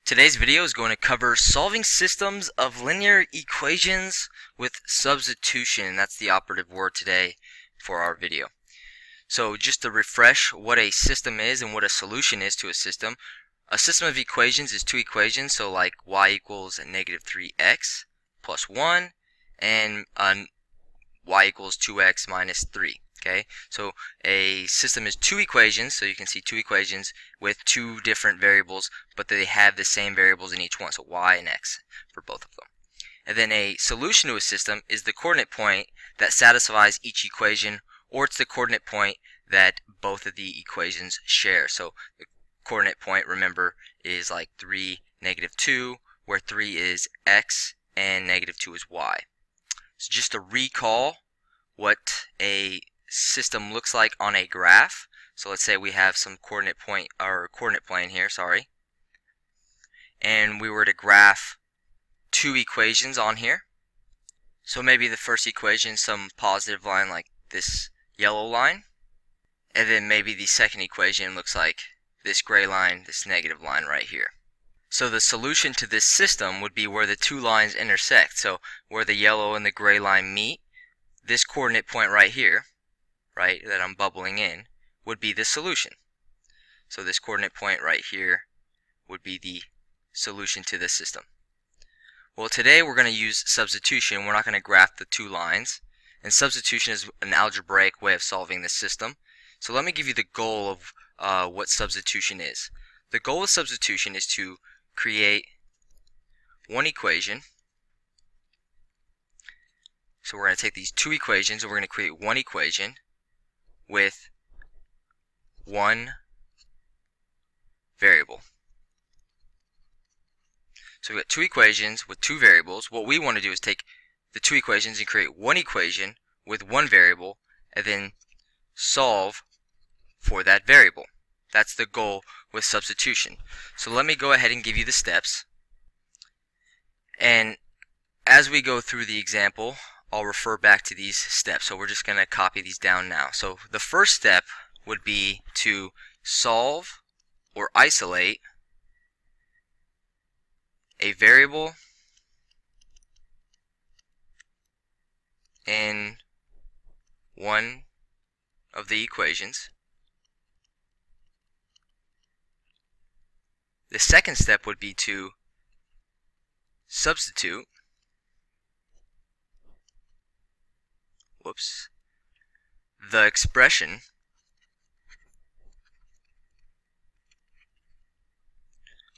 Today's video is going to cover solving systems of linear equations with substitution. That's the operative word today for our video. So just to refresh what a system is and what a solution is to a system of equations is two equations, so like y equals negative 3x plus 1 and y equals 2x minus 3. Okay, so a system is two equations, so you can see two equations with two different variables, but they have the same variables in each one, so y and x for both of them. And then a solution to a system is the coordinate point that satisfies each equation, or it's the coordinate point that both of the equations share. So the coordinate point, remember, is like 3, negative 2, where 3 is x and negative 2 is y. So just to recall what a system looks like on a graph. So let's say we have some coordinate point or coordinate plane here, and we were to graph two equations on here. So maybe the first equation, some positive line like this yellow line, and then maybe the second equation looks like this gray line, this negative line right here. So the solution to this system would be where the two lines intersect. So where the yellow and the gray line meet, this coordinate point right here, right, that I'm bubbling in, would be the solution. So this coordinate point right here would be the solution to this system. Well, today we're going to use substitution. We're not going to graph the two lines, and substitution is an algebraic way of solving this system. So let me give you the goal of what substitution is. The goal of substitution is to create one equation. So we're going to take these two equations and we're going to create one equation with one variable. So we've got two equations with two variables. What we want to do is take the two equations and create one equation with one variable and then solve for that variable. That's the goal with substitution. So let me go ahead and give you the steps. And as we go through the example, I'll refer back to these steps. So we're just going to copy these down now. So the first step would be to solve or isolate a variable in one of the equations. The second step would be to substitute the expression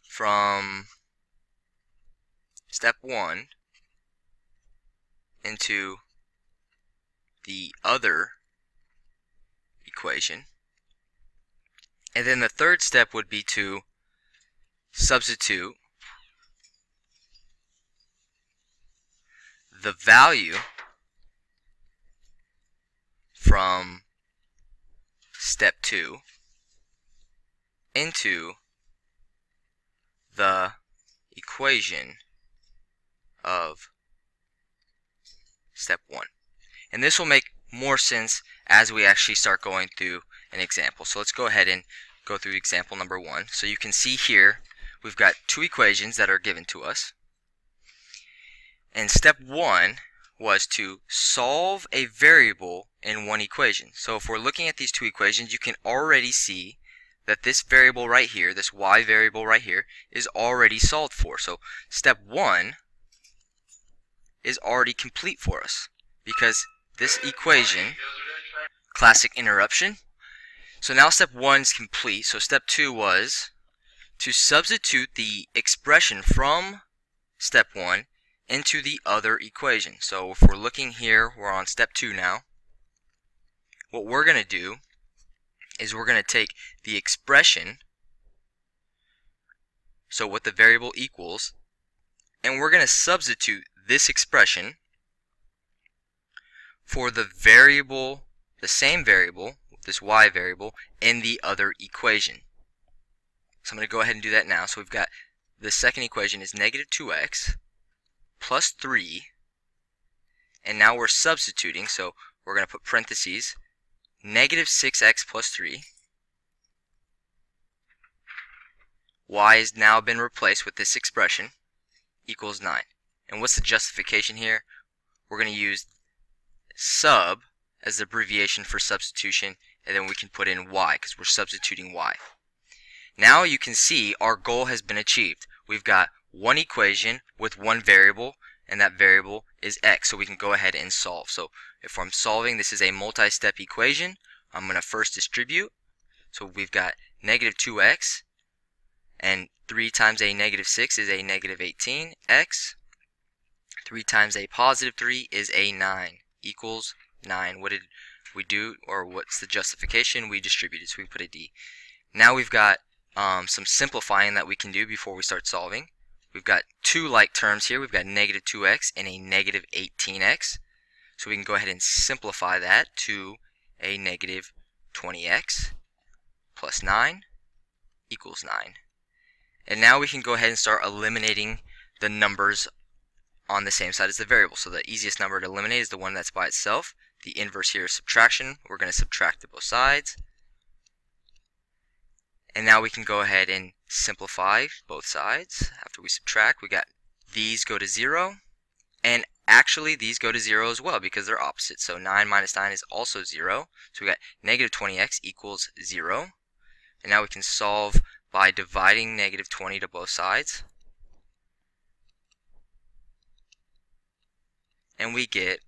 from step 1 into the other equation. And then the third step would be to substitute the value from step 2 into the equation of step 1. And this will make more sense as we actually start going through an example. So let's go ahead and go through example number 1. So you can see here we've got two equations that are given to us. And step 1 was to solve a variable in one equation. So if we're looking at these two equations, you can already see that this variable right here, this y variable right here, is already solved for. So step 1 is already complete for us because this equation, classic interruption. So now step 1 is complete. So step 2 was to substitute the expression from step 1 into the other equation. So if we're looking here, we're on step 2 now. What we're going to do is we're going to take the expression, so what the variable equals, and we're going to substitute this expression for the variable, the same variable, this y variable, in the other equation. So I'm going to go ahead and do that now. So we've got the second equation is negative 2x plus 3, and now we're substituting, so we're going to put parentheses, negative 6x plus 3 y has now been replaced with this expression, equals 9. And what's the justification here? We're going to use sub as the abbreviation for substitution, and then we can put in y because we're substituting y. Now you can see our goal has been achieved. We've got one equation with one variable, and that variable is x, so we can go ahead and solve. So if I'm solving, this is a multi-step equation. I'm going to first distribute. So we've got negative 2x, and 3 times a negative 6 is a negative 18x. 3 times a positive 3 is a 9, equals 9. What did we do, or what's the justification? We distributed, so we put a D. Now we've got some simplifying that we can do before we start solving. We've got two like terms here. We've got negative 2x and a negative 18x. So we can go ahead and simplify that to a negative 20x plus 9 equals 9. And now we can go ahead and start eliminating the numbers on the same side as the variable. So the easiest number to eliminate is the one that's by itself. The inverse here is subtraction. We're going to subtract to both sides. And now we can go ahead and simplify both sides. After we subtract, we got these go to 0. And actually these go to 0 as well because they're opposite. So 9 minus 9 is also 0. So we got negative 20x equals 0. And now we can solve by dividing negative 20 to both sides. And we get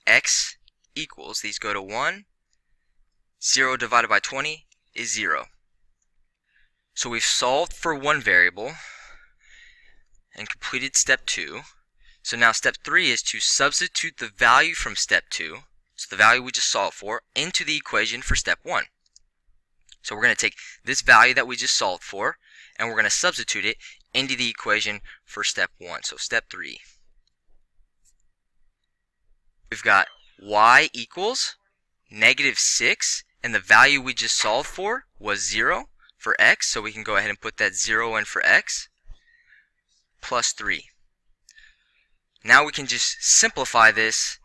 x equals, these go to 1, 0 divided by 20 is 0. So we've solved for one variable and completed step 2. So now step 3 is to substitute the value from step 2, so the value we just solved for, into the equation for step 1. So we're going to take this value that we just solved for, and we're going to substitute it into the equation for step 1. So step 3. We've got y equals negative 6, and the value we just solved for was 0 for x, so we can go ahead and put that 0 in for x, plus 3. Now we can just simplify this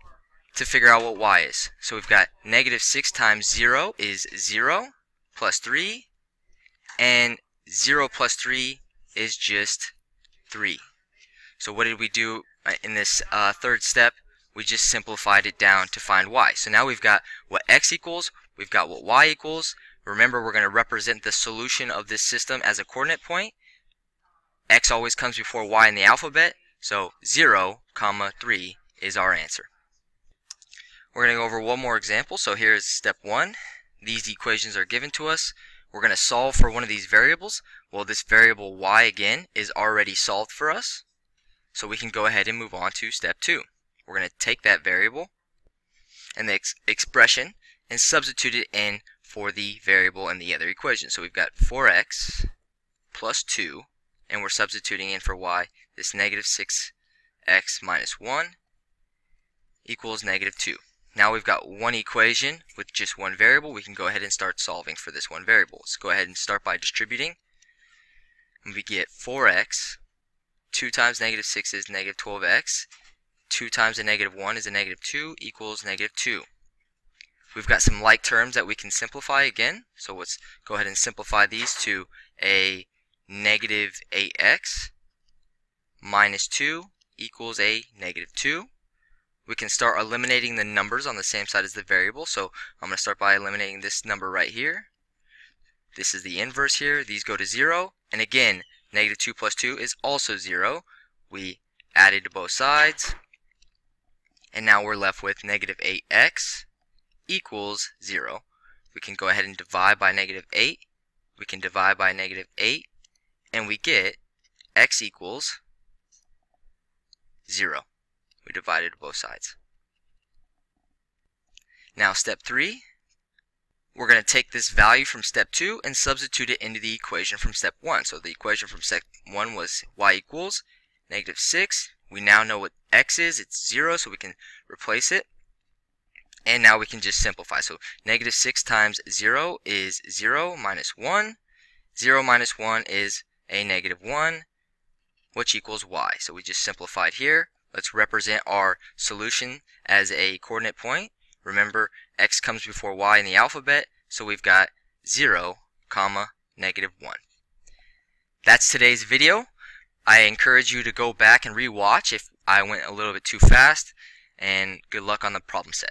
to figure out what y is. So we've got negative 6 times 0 is 0, plus 3, and 0 plus 3 is just 3. So what did we do in this third step? We just simplified it down to find y. So now we've got what x equals, we've got what y equals. Remember, we're going to represent the solution of this system as a coordinate point. X always comes before y in the alphabet, so 0, 3 is our answer. We're going to go over one more example. So here is step 1. These equations are given to us. We're going to solve for one of these variables. Well, this variable y again is already solved for us, so we can go ahead and move on to step 2. We're going to take that variable and the expression and substitute it in for the variable in the other equation. So we've got 4x plus 2, and we're substituting in for y, this negative 6x minus 1 equals negative 2. Now we've got one equation with just one variable. We can go ahead and start solving for this one variable. Let's go ahead and start by distributing. And we get 4x, 2 times negative 6 is negative 12x, 2 times a negative 1 is a negative 2 equals negative 2. We've got some like terms that we can simplify again. So let's go ahead and simplify these to a negative 8x minus 2 equals a negative 2. We can start eliminating the numbers on the same side as the variable. So I'm going to start by eliminating this number right here. This is the inverse here. These go to 0. And again, negative 2 plus 2 is also 0. We added to both sides. And now we're left with negative 8x equals 0. We can go ahead and divide by negative 8. We can divide by negative 8. And we get x equals 0. We divided to both sides. Now step 3. We're going to take this value from step 2 and substitute it into the equation from step 1. So the equation from step 1 was y equals negative 6. We now know what x is. It's 0, so we can replace it. And now we can just simplify. So negative 6 times 0 is 0 minus 1. 0 minus 1 is a negative 1, which equals y. So we just simplified here. Let's represent our solution as a coordinate point. Remember, x comes before y in the alphabet, so we've got 0, negative 1. That's today's video. I encourage you to go back and re-watch if I went a little bit too fast, and good luck on the problem set.